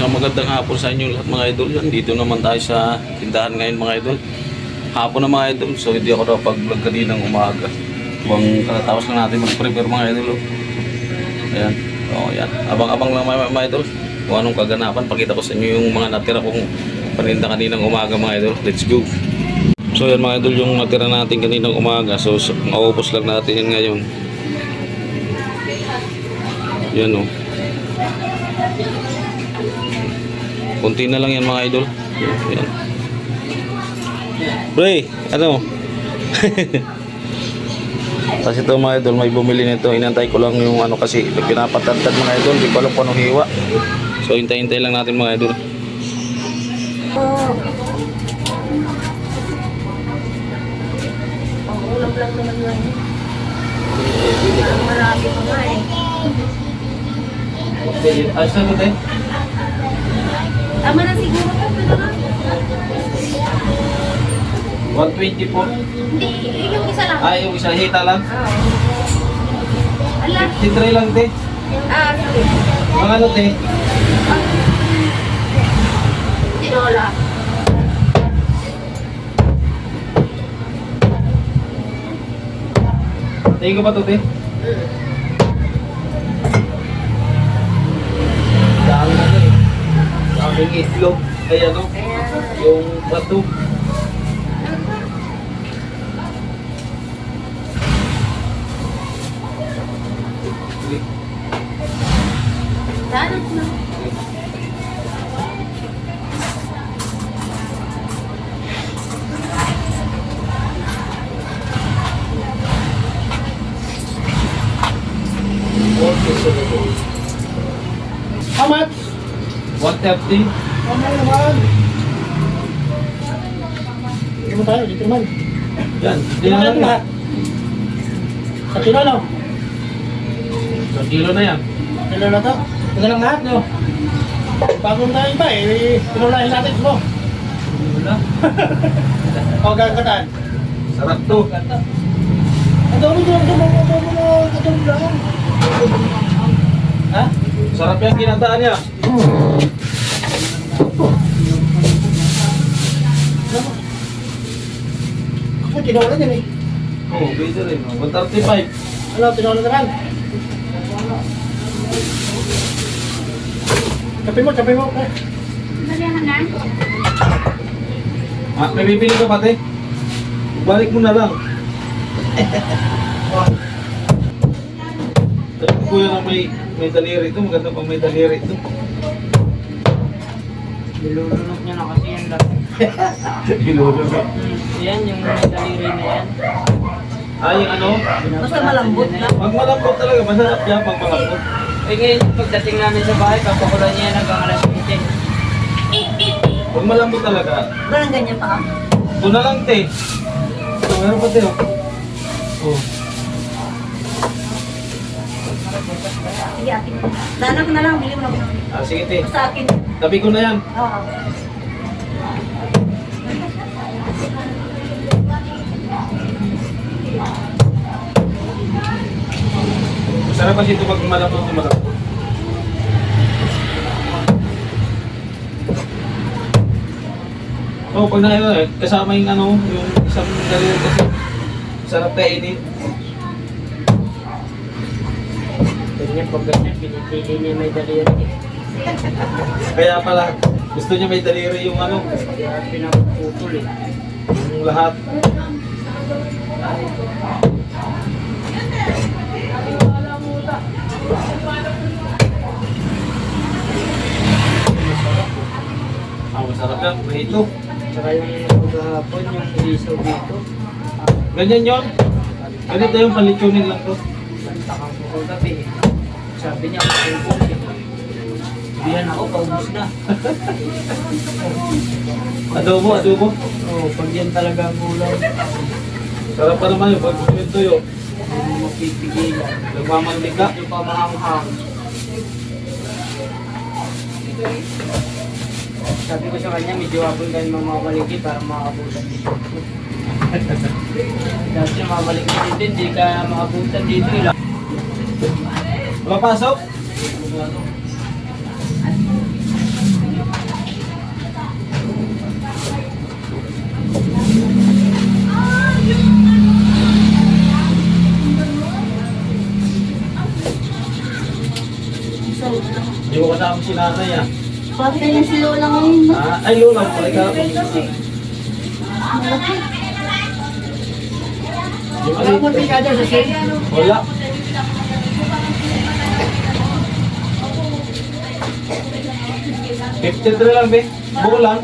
Isang magandang hapon sa inyo lahat mga idol. Dito naman tayo sa tindahan ngayon mga idol. Hapon na mga idol. So hindi ako nakapag-vlog kaninang umaga. Huwag katatapos lang natin mag-prepare mga idol. Ayan. O yan. Abang-abang lang mga idol. Kung anong kaganapan. Pakita ko sa inyo yung mga natira kong paninda kaninang umaga mga idol. Let's go. So yan mga idol yung natira natin kaninang umaga. So maubos lang natin yan ngayon. Yan o. Kunti na lang yan mga idol. Yan. Pre, ano? Kasi ito mga idol, may bumili nito. Inantay ko lang yung ano kasi pinapatagtag mga idol. Di ko alam kung anong hiwa. So hintay-hintay lang natin mga idol. Ulam lang naman yun. Marami pa nga eh. Ayos na ito eh. Tama na siguro po. Ito na. 120 po. Hindi, yung isa lang. Yung isa hita lang. Ala. 53 lang te. Sige. Mga ano te? Tinola. Tingin ko ba ito te? Dahil na eh. Daming itlog. Ay ano? Yung plato. Darat na. How much? 130. Ano naman? Dito mo tayo, dito naman. Yan. Dito na natin lahat. Sa kilo no? So kilo na yan. Kilo na to? Ito na lang lahat no? Bago na tayo ba eh, pinulahin natin mo. Wala. O gagatan. Sarap to. Ang dami lang, ang lang. Ha? Sarap yung kinataan niya. Ako, tinola din eh. Oh, pwede rin. 135. Ano, tinola naman. Sabi mo. Eh. Malihan na. May bibili ka pati? Balik mo na lang. Sabi ko kuya na may daliri ito. Maganda pang may daliri ito. Nilulunok niya na kasi yan lang. Bilulog. Yan, yung may daliri na yan. Yung ano? Basta malambot lang. Pag malambot talaga, masarap yan pag malambot. Eh ngayon, pagdating namin sa bahay, papakulan niya yan hanggang alas 7. Pag malambot talaga, Parang ganyan pa. ito na lang te. Meron pa te. Oh. Sige, akin na. Danak na lang, bili mo na. Sige te. Sa akin. Tabi ko na yan. Oo. Masarap kasi ito pag malambot na malambot. Oh, pag kasama yung ano, yung isang daliri kasi sarap kainin. Ganyan, pag ganyan, pinipili niya may daliri. Kaya pala, gusto niya may daliri yung ano, Kaya pinaputol eh. yung lahat. Masarap yan, prito. Tsaka yung maghahapon, yung isaw dito. Ganyan yun. Ganito yung palitsyonin lang to. Bantakang ko kagabi eh. Sabi niya, kapulbog eh. Diyan ako, paubos na. Adobo. Oo, pag yan talaga ang ulam, Sarap pa naman yung pag yung tuyo. hindi mo mapipigilan. Nagmamantika. Medyo pa maanghang. Sabi ko sa kanya, medyo abon kayo mamamaliki para makabutan dito. Dati mamaliki dito, hindi ka makabutan dito. Mapasok? kasama si nanay ah. Pati na si Lola ngayon. Ay, Lola, pala ka. Alam mo ka dyan sa shade? Wala. $53 lang, be. Buko lang.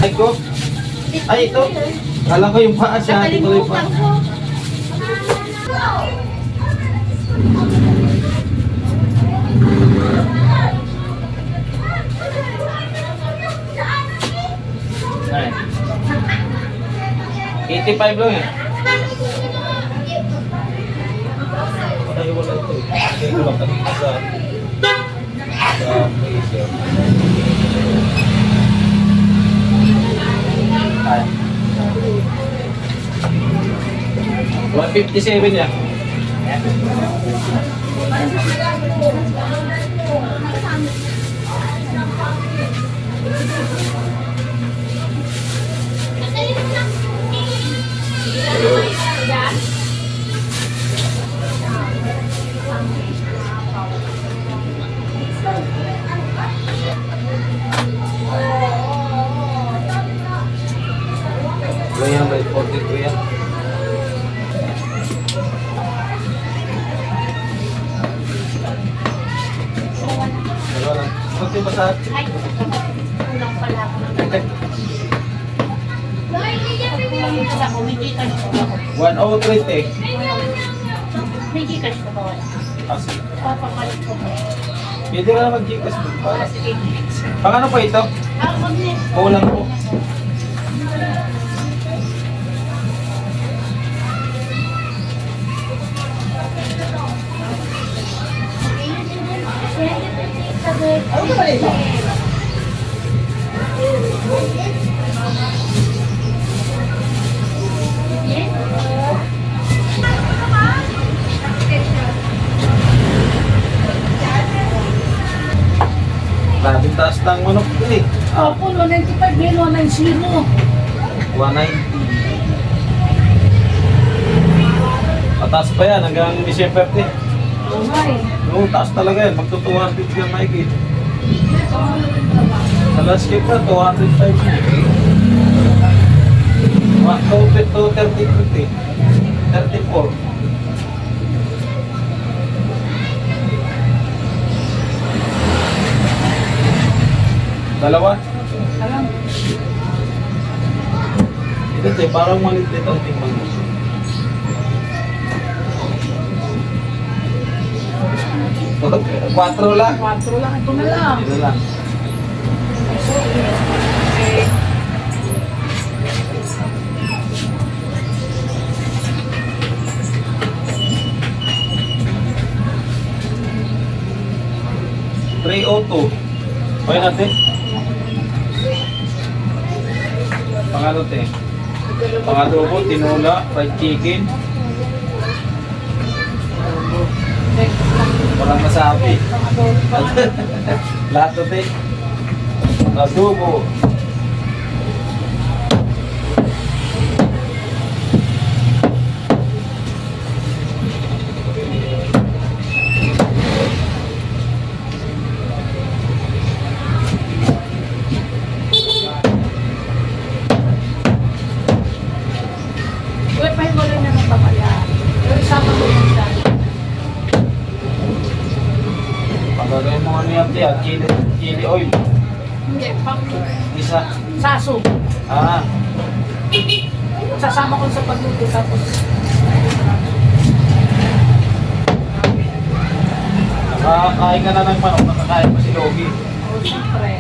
Ay ko. Ay, ito. Kala ko yung paa siya. Ito yung paa. Ay. 85 lang eh. Ay, wala ito eh. Kaya ko lang kanina sa freezer. Ay. 157 yan. Ganyan ba? 42 yan. Dalawa lang. Kunti ba sa atin? Ay, kulang pala ako. Kulang pala ako. May Gcash ko ba ako? 103 eh. May Gcash ko ba wala? Kasi, Papapalit ko ba? pwede ka na mag-Gcash mo. Para sige. Pang ano pa ito? Magnet. Kulang po. Ano ka ba dito? Grabing taas ng manok ko eh. Opo, 195 din, 190. 190. Mataas pa yan hanggang December 10. Okay. No, taas talaga yan. Magto 250 yan Mikey. Sa last cake na, 205 na. 230, 34. Dalawa? Alam. Ito eh, parang malit dito ang tingnan mo. Okay, 4 lang. 4 lang, ito na lang. Ito lang. $302. Okay natin? Pangano te? Pangadobo, tinola, fried chicken. Walang masabi. Lahat to te. Adobo. Uy, pahiwalay na ng papaya. Pero isama ko yung dyan. Pagagawin mo ano yan te, chili oil. Hindi, pang Isa. saso. Ah, Sasama ko sa pagluto tapos nakakain ka na ng manok, nakakain pa si Logi. oh, siyempre.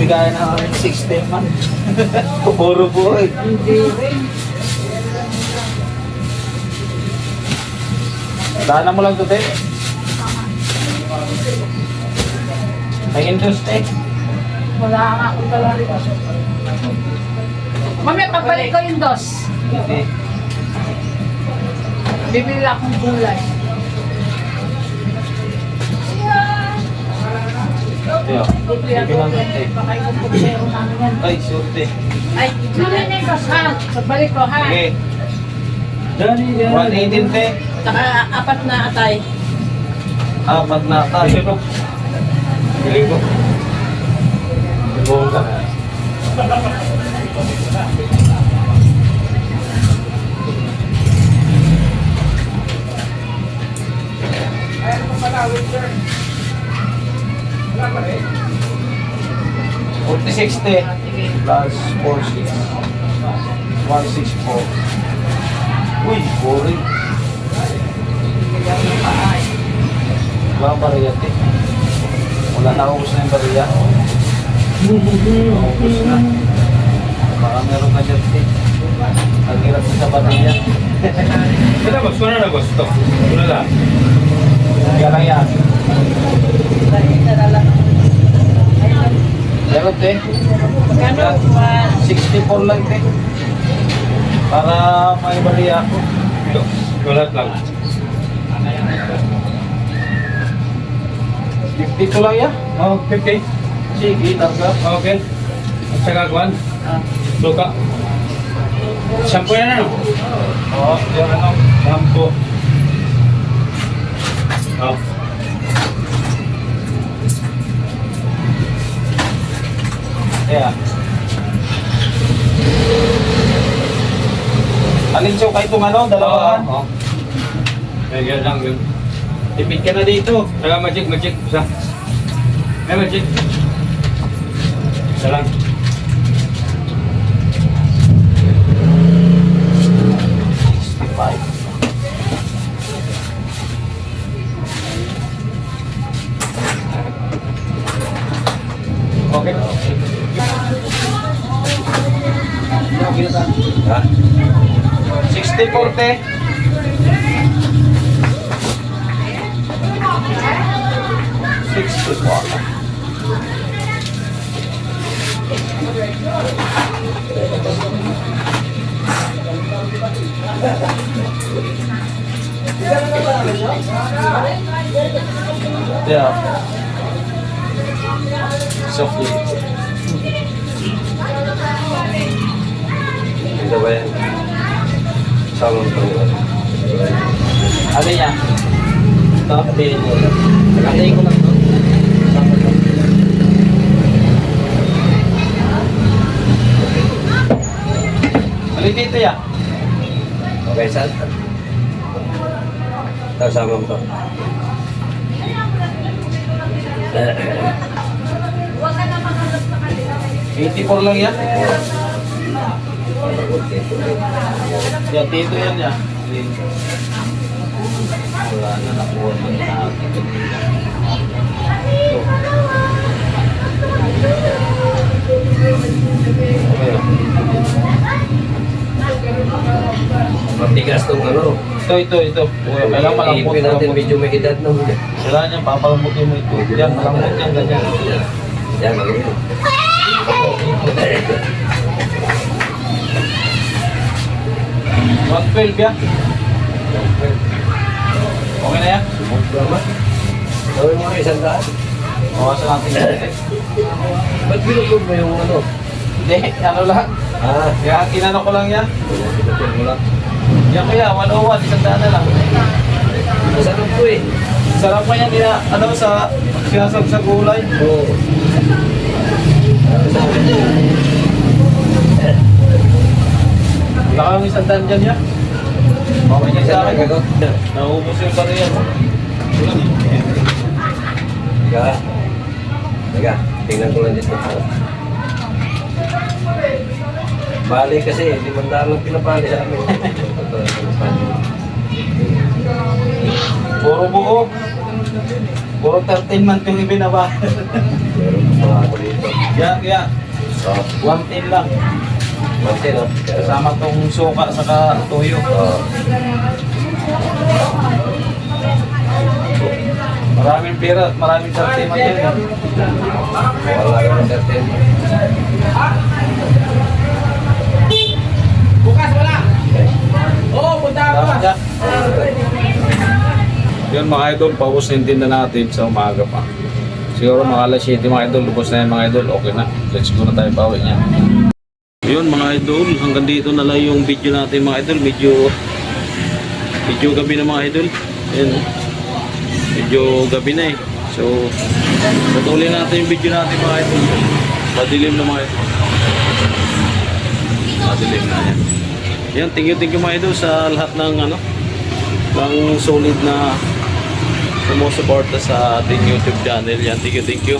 Hindi kaya na kami 16 man. Puro po eh. Hindi rin. Daanan mo lang to, te. Tingin dos, te. Wala nga akong talaga. Mamaya, pagbalik ko yung dos. Hindi. Bibili akong gulay. Yo. Bibili ako Sige lang, yan. te. Baka yung putsero namin yan. Ay, sure, te. Ay, bibili na yung dos ha. Pagbalik ko ha. Sige. Dali, 118, te. Saka apat na atay. Apat na tayo, no? Bili ko. Ibong ka na. $40.60 plus 46 164. Uy, boring. Bibili ako ng paay. Wala kang bariya, te. Wala na, ubus na yung bariya. Ubus na. Baka meron ka dyan, te. Ang hirap na sa bariya. Ito, boss. Kuno na, boss. Ito. Kuno lang. Kaya lang yan. Meron, te. Magkano? 64 lang, te. Para may bariya ako. Ito. Kulat lang. 52 lang yan. Oh, 50. Sige, targa. Okay. At saka kuhan. Suka. Sampo yan ano? Oo, yan ano. Sampo. Oh. Kaya. Alin siya kahit itong ano, dalawahan. Oo. Yan lang yun. Tipid ka na dito. Saka magic. Isa. May magic. Isa lang. Okay. Ha? 60-40. Yeah. Softly. Ito ba yan? Salon ko yun. Ano yan? Ito, piliin mo lang. Antayin ko lang ito. Alin dito yan? Okay, saan? Ito, sama mo ito. 84 lang yan. Yan, dito yan yan. Wala na nakuha na natin kanina. Ito. Okay. Matigas itong ano. Ito. Kailangan malambot. Iipin natin medyo may edad na huli. Kailangan yan, papalambutin mo ito. Yan, malambot yan, ganyan. Yan, ano yun. 112 yan. Okay na yan? Gawin mo na 100. Bawasan natin yan. Ba't binulog mo yung ano? Hindi, ano lang. Ah, Kaya kinano ko lang yan. binulog mo lang. Yan kaya, 101, isang daan na lang. Masarap po eh. Sarap pa yan, ano sa sinasag sa gulay. Oo. Wala kang isang daan dyan yan. Okay niya sa akin. Gagot. Naubos yung bariyan. Teka, tingnan ko lang dito. Bali kasi, 500 lang pinapali sa amin. Puro buo. Puro 13 month yung ibinaba. Meron mga ako dito. Yan. Oh, 110 lang. konti, no? Kasama tong suka saka toyo. Oh. Maraming pera, maraming sartiman yan. Wala yung 13. Bukas wala. Oo, punta ako. Tama ka. Yun mga idol, paubos na yung tinda natin sa umaga pa. Siguro mga alas 7 mga idol, lubos na yan mga idol, okay na. Let's go na tayo bawi niya. Yun mga idol, hanggang dito na lang yung video natin mga idol. Medyo gabi na mga idol. Ayan, medyo gabi na eh. So, patuloy natin yung video natin mga idol. Madilim na mga idol. Madilim na yan. Yan, thank you mga idol sa lahat ng ng solid na sumusuporta sa ating YouTube channel. Yan, thank you.